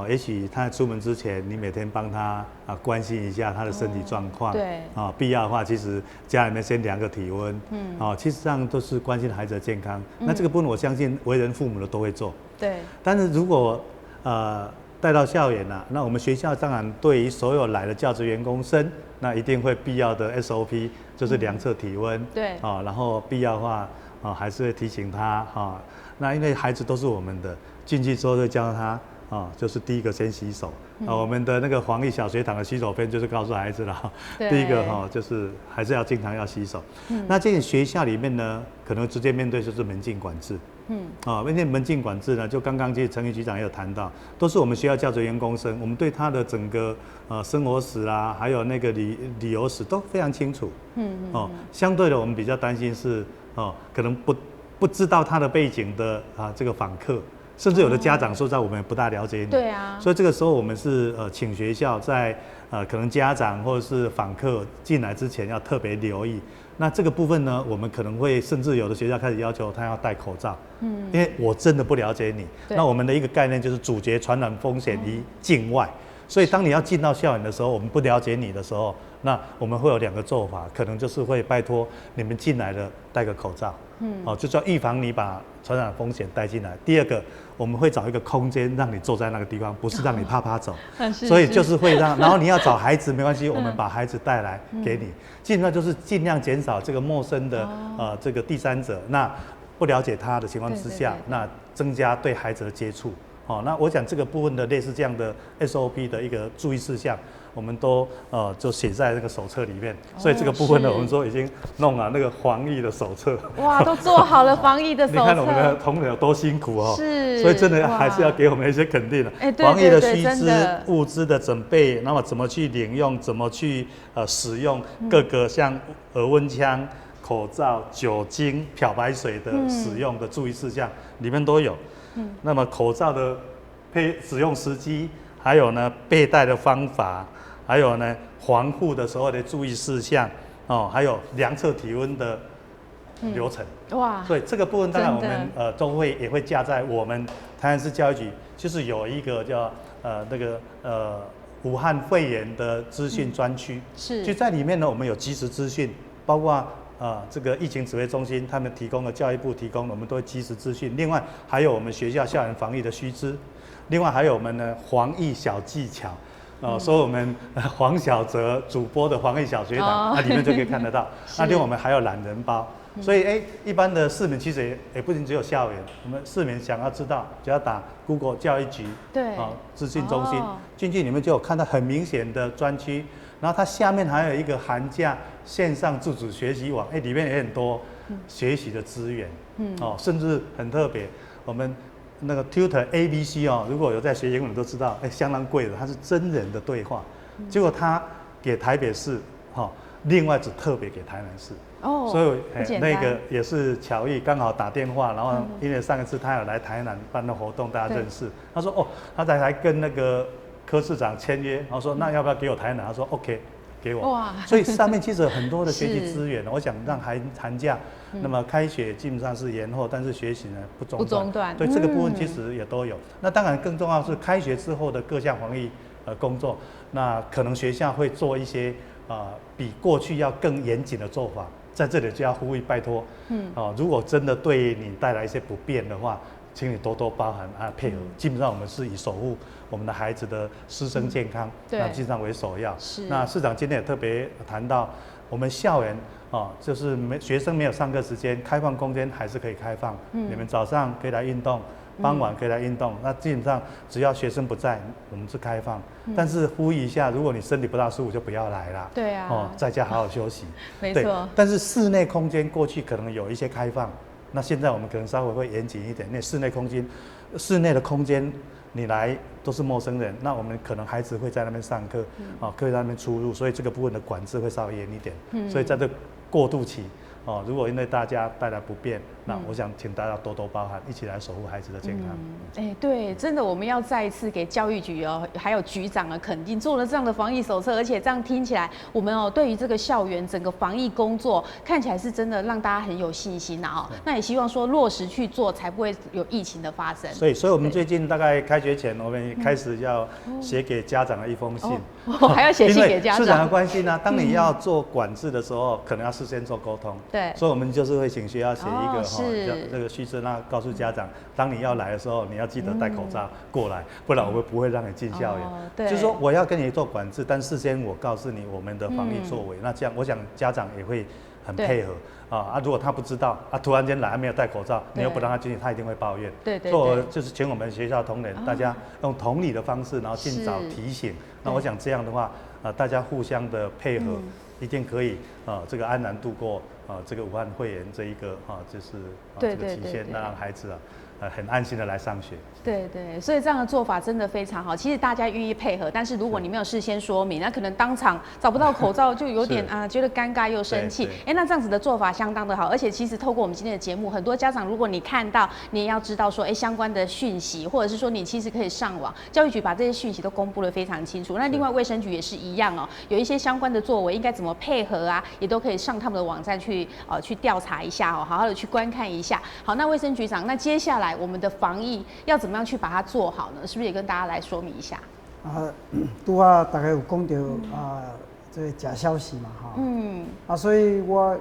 也许他出门之前，你每天帮他关心一下他的身体状况，必要的话，其实家里面先量个体温，其实上都是关心孩子的健康。那这个部分我相信为人父母的都会做，对。但是如果带到校园那我们学校当然对于所有来的教职员工生，那一定会必要的 SOP 就是量测体温，对，然后必要的话还是会提醒他那因为孩子都是我们的，进去之后就教他就是第一个先洗手，我们的那个防疫小学堂的洗手篇就是告诉孩子了，第一个就是还是要经常要洗手。那这个学校里面呢，可能直接面对就是门禁管制。因为门禁管制呢，就刚刚其实陈瑜局长也有谈到，都是我们学校教职员工生，我们对他的整个生活史啦，还有那个旅游史都非常清楚。相对的，我们比较担心是可能不知道他的背景的这个访客，甚至有的家长说在我们也不大了解你。对啊。所以这个时候我们是请学校在可能家长或者是访客进来之前要特别留意。那这个部分呢，我们可能会甚至有的学校开始要求他要戴口罩，因为我真的不了解你。那我们的一个概念就是阻绝传染风险于境外。所以当你要进到校园的时候，我们不了解你的时候，那我们会有2个做法，可能就是会拜托你们进来的戴个口罩，就叫预防你把传染风险带进来。第2个，我们会找一个空间让你坐在那个地方，不是让你啪走，所以就是会让，然后你要找孩子没关系，我们把孩子带来给你，基本上就是尽量减少这个陌生的这个第三者，那不了解他的情况之下，那增加对孩子的接触。那我讲这个部分的类似这样的 SOP 的一个注意事项，我们都就写在那个手册里面。所以这个部分呢，我们说已经弄了那个防疫的手册。哇，都做好了防疫的手册。你看我们的同仁有多辛苦哦。是。所以真的还是要给我们一些肯定的。防疫的须知、物资的准备，那么怎么去领用，怎么去使用各个像额温枪、口罩、酒精、漂白水的使用的注意事项，里面都有。那么口罩的使用时机，还有呢佩戴的方法，还有呢防护的时候的注意事项，还有量测体温的流程。哇！所以这个部分当然我们都也会架在我们台南市教育局，就是有一个叫武汉肺炎的资讯专区。是。就在里面呢，我们有即时资讯，包括。这个疫情指挥中心他们提供的，教育部提供的，我们都会及时资讯。另外还有我们学校校园防疫的须知，另外还有我们的防疫小技巧，所以我们黄小哲主播的防疫小学堂，那里面就可以看得到。那另外我们还有懒人包，所以一般的市民其实也不仅只有校园，我们市民想要知道，只要打 Google 教育局资讯中心进去，里面就有看到很明显的专区。然后它下面还有一个寒假线上自主学习网，里面也很多学习的资源，甚至很特别。我们那个 Tutor ABC 如果有在学英文都知道，相当贵的，它是真人的对话。结果他给台北市，另外只特别给台南市。所以那个也是巧遇，刚好打电话，然后因为上一次他有来台南办的活动，大家认识。他说他才跟那个柯市长签约，然后说那要不要给我台南？他说 OK， 给我。哇！所以上面其实有很多的学习资源，我想让寒假，那么开学基本上是延后，但是学习呢不中断。对这个部分其实也都有。那当然更重要是开学之后的各项防疫工作，那可能学校会做一些比过去要更严谨的做法。在这里就要呼吁拜托，如果真的对你带来一些不便的话，请你多多包涵配合。基本上我们是以守护我们的孩子的师生健康，那基本上为首要。那市长今天也特别谈到，我们校园就是学生没有上课时间，开放空间还是可以开放。你们早上可以来运动，傍晚可以来运动。那基本上只要学生不在，我们是开放。但是呼吁一下，如果你身体不大舒服，就不要来啦。对啊。在家好好休息。没错。但是室内空间过去可能有一些开放。那现在我们可能稍微会严谨一点，那室内的空间，你来都是陌生人，那我们可能孩子会在那边上课，可以在那边出入，所以这个部分的管制会稍微严一点。所以在这过渡期，如果因为大家带来不便，那我想请大家多多包涵，一起来守护孩子的健康。对，真的我们要再一次给教育局还有局长的肯定，做了这样的防疫手册，而且这样听起来，我们对于这个校园整个防疫工作看起来是真的让大家很有信心那也希望说落实去做，才不会有疫情的发生。所以我们最近大概开学前，我们开始要写给家长的一封信，还要写信给家长。因为市长的关系呢，当你要做管制的时候，可能要事先做沟通。对，所以我们就是会请学校写一个这个须知，那告诉家长，当你要来的时候，你要记得戴口罩过来，不然我们不会让你进校园。就是说我要跟你做管制，但事先我告诉你我们的防疫作为，那这样我想家长也会很配合。如果他不知道突然间来没有戴口罩，你又不让他进去，他一定会抱怨。对。所以就是请我们学校同仁，大家用同理的方式，然后尽早提醒。那我想这样的话，大家互相的配合，一定可以这个安然度过这个武汉肺炎这一个就是这个期限，那让孩子很安心的来上学。对对，所以这样的做法真的非常好。其实大家愿意配合，但是如果你没有事先说明，那可能当场找不到口罩，就有点觉得尴尬又生气。那这样子的做法相当的好，而且其实透过我们今天的节目，很多家长如果你看到，你也要知道说，相关的讯息，或者是说你其实可以上网，教育局把这些讯息都公布得非常清楚。那另外卫生局也是一样哦，有一些相关的作为应该怎么配合啊，也都可以上他们的网站去调查一下哦，好好的去观看一下。好，那卫生局长，那接下来我们的防疫要怎么样去把它做好呢？是不是也跟大家来说明一下？大家有讲到这个假消息嘛哈。所以我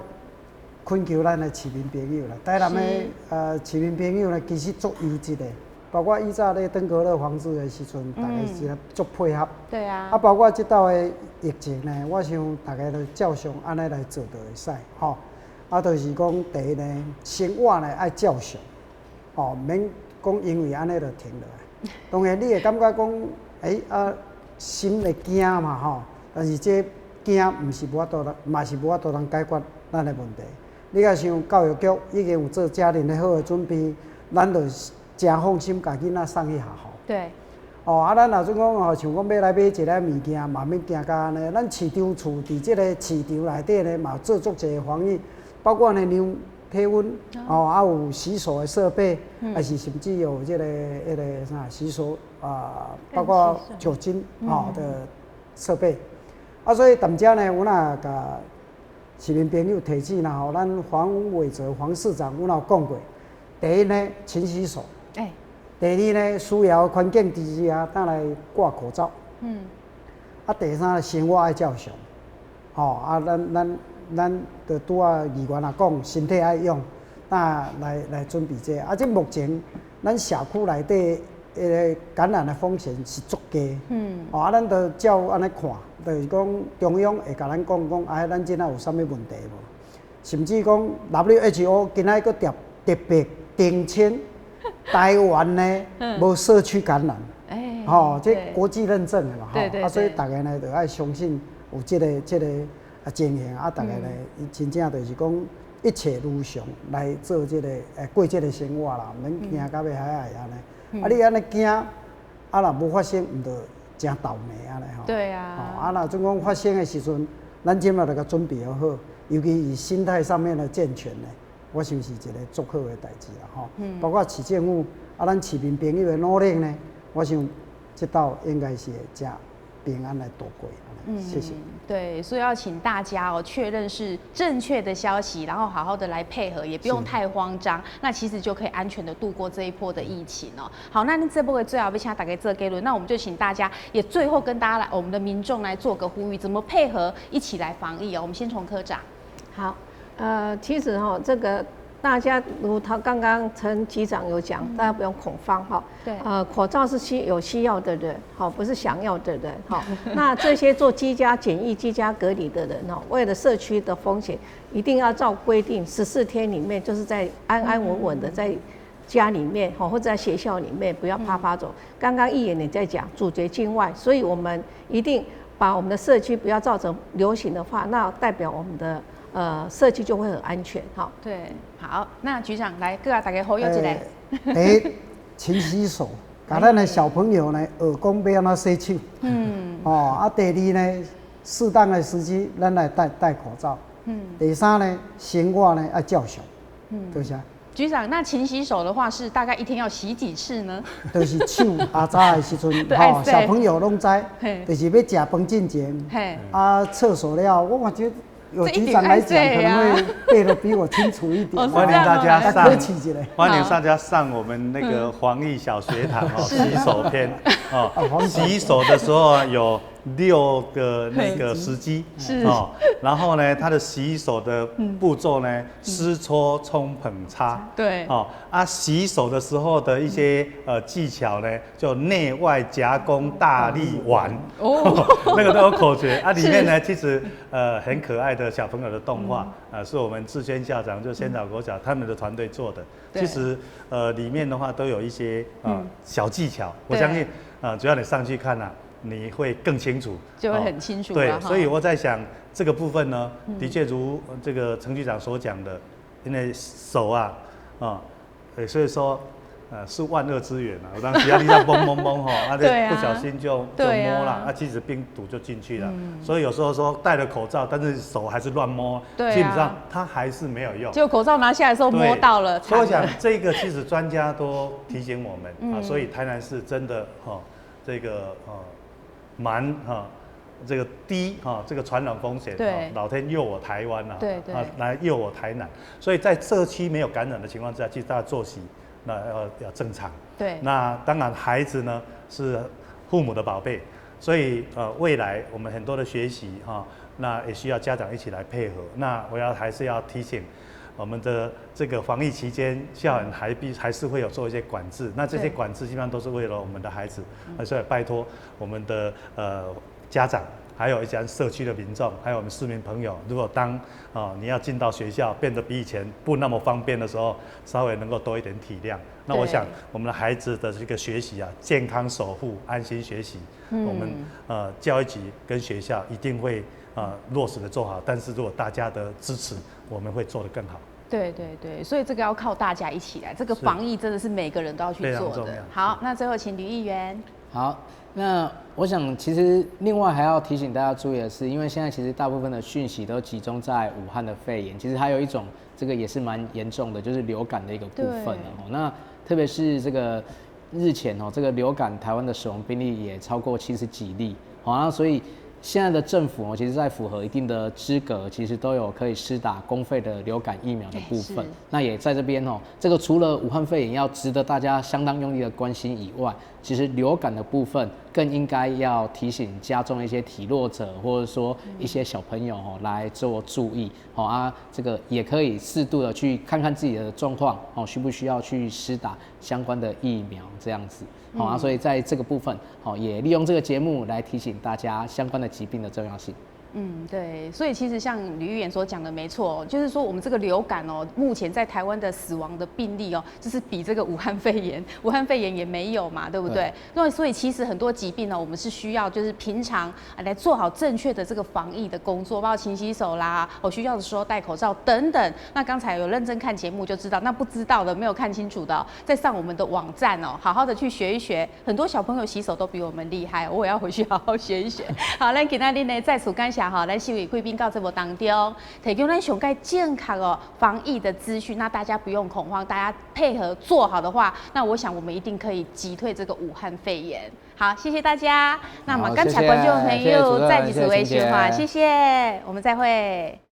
恳求咱的市民朋友啦，台南的市民朋友呢，其实足优质的，包括以早咧登革热防治的时阵，大家是足配合。对啊。包括这道的疫情呢，我想大家都照常安尼来做就会使吼。就是讲第一呢，生活呢爱照常，免讲因为安尼就停落来。当然你会感觉讲，心会惊嘛吼，但是这惊毋是无法度，嘛是无法度通解决咱的问题。你若想教育局已经有做家庭的好的准备，咱就真放心，把囡仔送去学校。对。咱若总讲像讲要来买一个物件，嘛免惊甲安尼。咱市场处伫这个市场内底呢，嘛做足一个防疫，包括呢量体温，有洗手的设备，还是甚至有这个啥洗手包括酒精的设备。所以踮遮呢，有哪甲市民朋友提醒啦，咱黄伟哲黄市长有哪讲过？第一呢，勤洗手。第二呢，需要环境之下，当来挂口罩。第三，生活爱照常。咱就拄议员也讲，身体爱用，来准备这。这目前咱社区内底感染的风险是足低。咱就照安尼看，就是讲中央会甲咱讲，咱真仔有啥物问题无？甚至讲 WHO 今仔个特别澄清，台湾呢无社区感染。这国际认证的嘛。对。所以大家呢就爱相信有这个情形，大家呢真正就是讲一切如常来做这个过这个生活啦，免惊到要海安尼。你安尼惊，若无发生，毋就真倒霉安尼吼。对啊。若总讲发生的时阵，咱今仔就甲准备好，尤其是心态上面的健全呢，我想是一个足好的代志啦吼。包括市政府咱市民朋友的努力呢，我想这道应该是会真平安来度过。谢谢。对，所以要请大家确认是正确的消息，然后好好的来配合，也不用太慌张，那其实就可以安全的度过这一波的疫情哦。好，那这波的最后要请大家做结论，那我们就请大家也最后跟大家我们的民众来做个呼吁，怎么配合一起来防疫哦。我们先从科长。好，其实这个。大家如他刚刚陈局长有讲，大家不用恐慌哈。对。口罩是有需要的人，好，不是想要的人，好。那这些做居家检疫、居家隔离的人哦，为了社区的风险，一定要照规定14天里面，就是在安安稳稳的在家里面，或者在学校里面，不要趴走。刚刚议员也在讲阻绝境外，所以我们一定把我们的社区不要造成流行的话，那代表我们的。社区就会很安全，哈。对，好，那局长来，各位大家呼吁一下。第一，勤洗手，把咱的小朋友呢学讲要安怎洗手。第二呢，适当的时机，咱来戴口罩。第三呢，生活呢要照常。多谢。局长，那勤洗手的话是大概一天要洗几次呢？就是手早的时阵，小朋友拢知，就是要食饭之前，厕所了，我感觉。有局长来讲，可能会背得比我清楚一点。欢迎大家上，欢迎大家上我们那个防疫小学堂洗手篇洗手的时候有6个那个时机然后呢，它的洗手的步骤呢，湿搓、冲、捧、擦。对。洗手的时候的一些技巧呢，就内外夹攻、大力丸。那个都有口诀里面呢，其实很可爱的小朋友的动画是我们志轩校长就仙草国小他们的团队做的。其实里面的话都有一些小技巧，我相信只要你上去看你会更清楚，就会很清楚。对，所以我在想这个部分呢，的确如这个陈局长所讲的，因为手所以说是万恶之源啊！我当时压力在嘣嘣嘣哈，啊，不小心就摸了，啊，其实病毒就进去了。所以有时候说戴了口罩，但是手还是乱摸，基本上它还是没有用。结果口罩拿下来的时候摸到了。所以我想这个其实专家都提醒我们啊，所以台南市真的这个蛮这个低这个传染风险，老天佑我台湾啊，来佑我台南。所以在社区没有感染的情况之下，其实大家作息那要正常。对。那当然孩子呢是父母的宝贝，所以未来我们很多的学习那也需要家长一起来配合。那我还是要提醒。我们的这个防疫期间，校园还是会有做一些管制，那这些管制基本上都是为了我们的孩子，所以拜托我们的家长，还有一些社区的民众，还有我们市民朋友，如果当你要进到学校变得比以前不那么方便的时候，稍微能够多一点体谅。那我想我们的孩子的这个学习啊，健康守护、安心学习，我们教育局跟学校一定会落实的做好。但是如果大家的支持，我们会做得更好。对对对，所以这个要靠大家一起来，这个防疫真的是每个人都要去做的。好，那最后请吕议员。好，那我想其实另外还要提醒大家注意的是，因为现在其实大部分的讯息都集中在武汉的肺炎，其实还有一种这个也是蛮严重的，就是流感的一个部分那特别是这个日前这个流感台湾的死亡病例也超过70几例，那所以。现在的政府其实在符合一定的资格，其实都有可以施打公费的流感疫苗的部分。那也在这边这个除了武汉肺炎要值得大家相当用力的关心以外，其实流感的部分更应该要提醒家中一些体弱者，或者说一些小朋友来做注意这个也可以适度的去看看自己的状况需不需要去施打相关的疫苗这样子。所以在这个部分也利用这个节目来提醒大家相关的疾病的重要性。对，所以其实像吕议员所讲的没错，就是说我们这个流感目前在台湾的死亡的病例就是比这个武汉肺炎也没有嘛，对不对？那所以其实很多疾病我们是需要就是平常来做好正确的这个防疫的工作，包括勤洗手啦，需要的时候戴口罩等等。那刚才有认真看节目就知道，那不知道的没有看清楚的，再上我们的网站好好的去学一学。很多小朋友洗手都比我们厉害，我也要回去好好学一学。好，咱今天呢在此感谢咱四位贵宾到这部当中，提供咱上盖健康防疫的资讯，那大家不用恐慌，大家配合做好的话，那我想我们一定可以击退这个武汉肺炎。好，谢谢大家。那么刚才观众朋友再次为循环，谢谢，我们再会。